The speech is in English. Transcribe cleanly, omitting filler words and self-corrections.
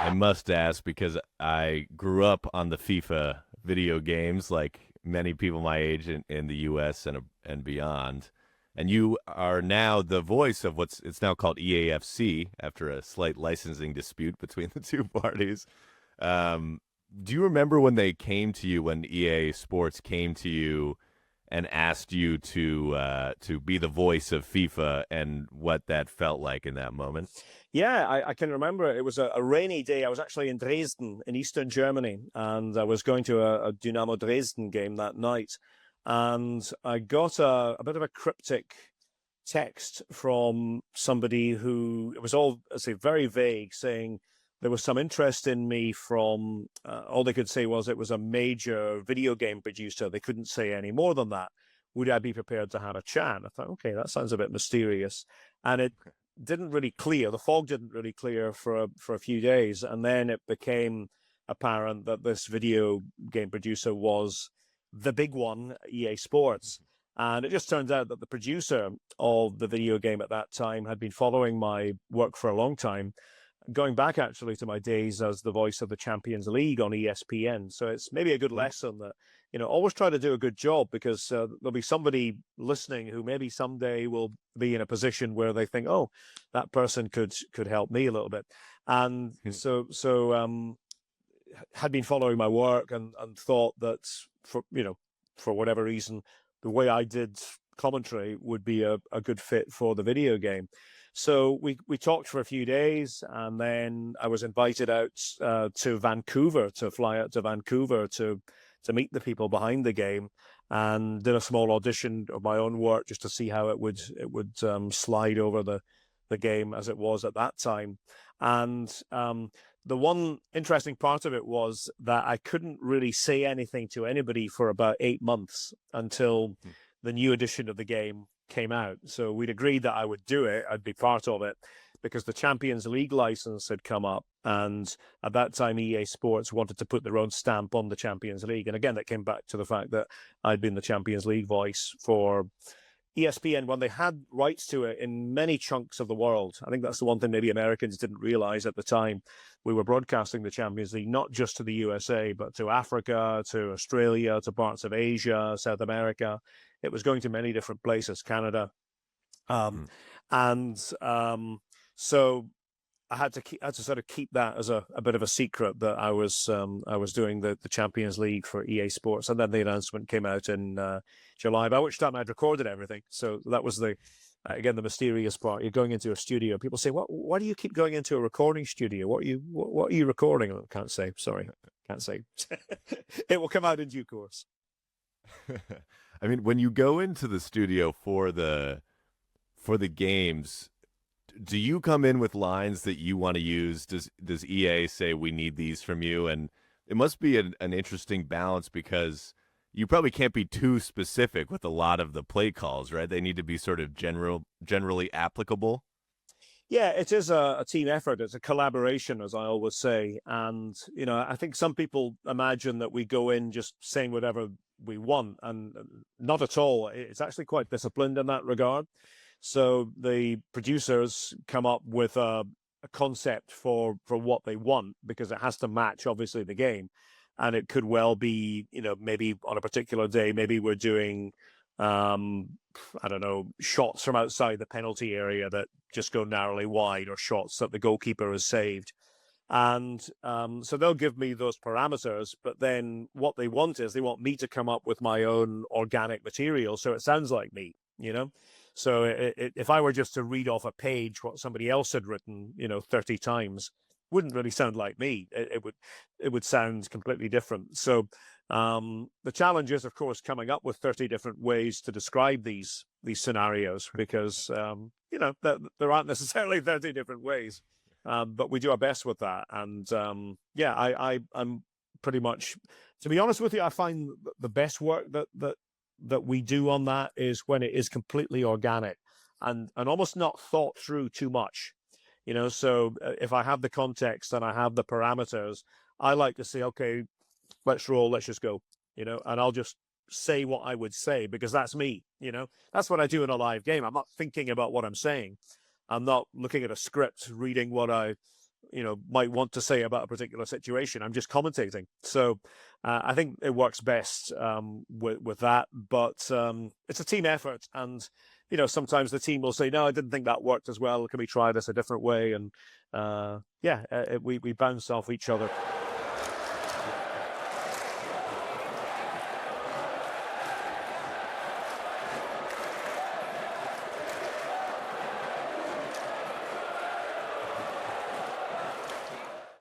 I must ask because I grew up on the FIFA video games, like many people my age in the U.S. and beyond. And you are now the voice of what's it's now called EAFC after a slight licensing dispute between the two parties. Um, do you remember when they came to you, when EA Sports came to you and asked you to be the voice of FIFA, and what that felt like in that moment? Yeah, I can remember it. It was a rainy day. I was actually in Dresden in Eastern Germany, and I was going to a Dynamo Dresden game that night. And I got a bit of a cryptic text from somebody who it was all, I say, very vague, saying there was some interest in me from, all they could say was it was a major video game producer. They couldn't say any more than that. Would I be prepared to have a chat? I thought, okay, that sounds a bit mysterious. And it didn't really clear. The fog didn't really clear for a few days, and then it became apparent that this video game producer was the big one, EA Sports. And it just turns out that the producer of the video game at that time had been following my work for a long time, going back actually to my days as the voice of the Champions League on ESPN. So it's maybe a good lesson that, always try to do a good job, because there'll be somebody listening who maybe someday will be in a position where they think, oh, that person could help me a little bit. And so had been following my work and thought that for whatever reason, the way I did commentary would be a good fit for the video game. So we talked for a few days, and then I was invited out to Vancouver, to fly out to Vancouver to meet the people behind the game, and did a small audition of my own work just to see how it would slide over the game as it was at that time. And the one interesting part of it was that I couldn't really say anything to anybody for about 8 months until the new edition of the game came out. So we'd agreed that I would do it, I'd be part of it, because the Champions League license had come up. And at that time, EA Sports wanted to put their own stamp on the Champions League. And again, that came back to the fact that I'd been the Champions League voice for ESPN when they had rights to it in many chunks of the world. I think that's the one thing maybe Americans didn't realize at the time. We were broadcasting the Champions League not just to the USA, but to Africa, to Australia, to parts of Asia, South America. It was going to many different places, Canada. Um, and so I had to sort of keep that as a bit of a secret, that I was doing the Champions League for EA Sports. And then the announcement came out in July, by which time I'd recorded everything. So that was again, the mysterious part. You're going into a studio. People say, why do you keep going into a recording studio? What are you recording? I can't say. Sorry. Can't say. It will come out in due course. I mean, when you go into the studio for the games, do you come in with lines that you want to use? Does EA say we need these from you? And it must be an interesting balance, because you probably can't be too specific with a lot of the play calls, right? They need to be sort of generally applicable. Yeah, it is a team effort. It's a collaboration, as I always say. And, I think some people imagine that we go in just saying whatever we want, and not at all. It's actually quite disciplined in that regard. So the producers come up with a concept for what they want, because it has to match, obviously, the game. And it could well be, maybe on a particular day, maybe we're doing, I don't know, shots from outside the penalty area that just go narrowly wide, or shots that the goalkeeper has saved. And so they'll give me those parameters, but then what they want is they want me to come up with my own organic material, so it sounds like me. So if I were just to read off a page what somebody else had written, 30 times, wouldn't really sound like me. It would sound completely different. So the challenge is, of course, coming up with 30 different ways to describe these scenarios, because there aren't necessarily 30 different ways. But we do our best with that. And yeah, I'm pretty much, to be honest with you, I find the best work that we do on that is when it is completely organic and almost not thought through too much. So if I have the context and I have the parameters, I like to say, okay, let's roll, let's just go, and I'll just say what I would say, because that's me. That's what I do in a live game. I'm not thinking about what I'm saying. I'm not looking at a script, reading what I might want to say about a particular situation. I'm just commentating. So I think it works best with that. But it's a team effort, and sometimes the team will say, "No, I didn't think that worked as well. Can we try this a different way?" And we bounce off each other.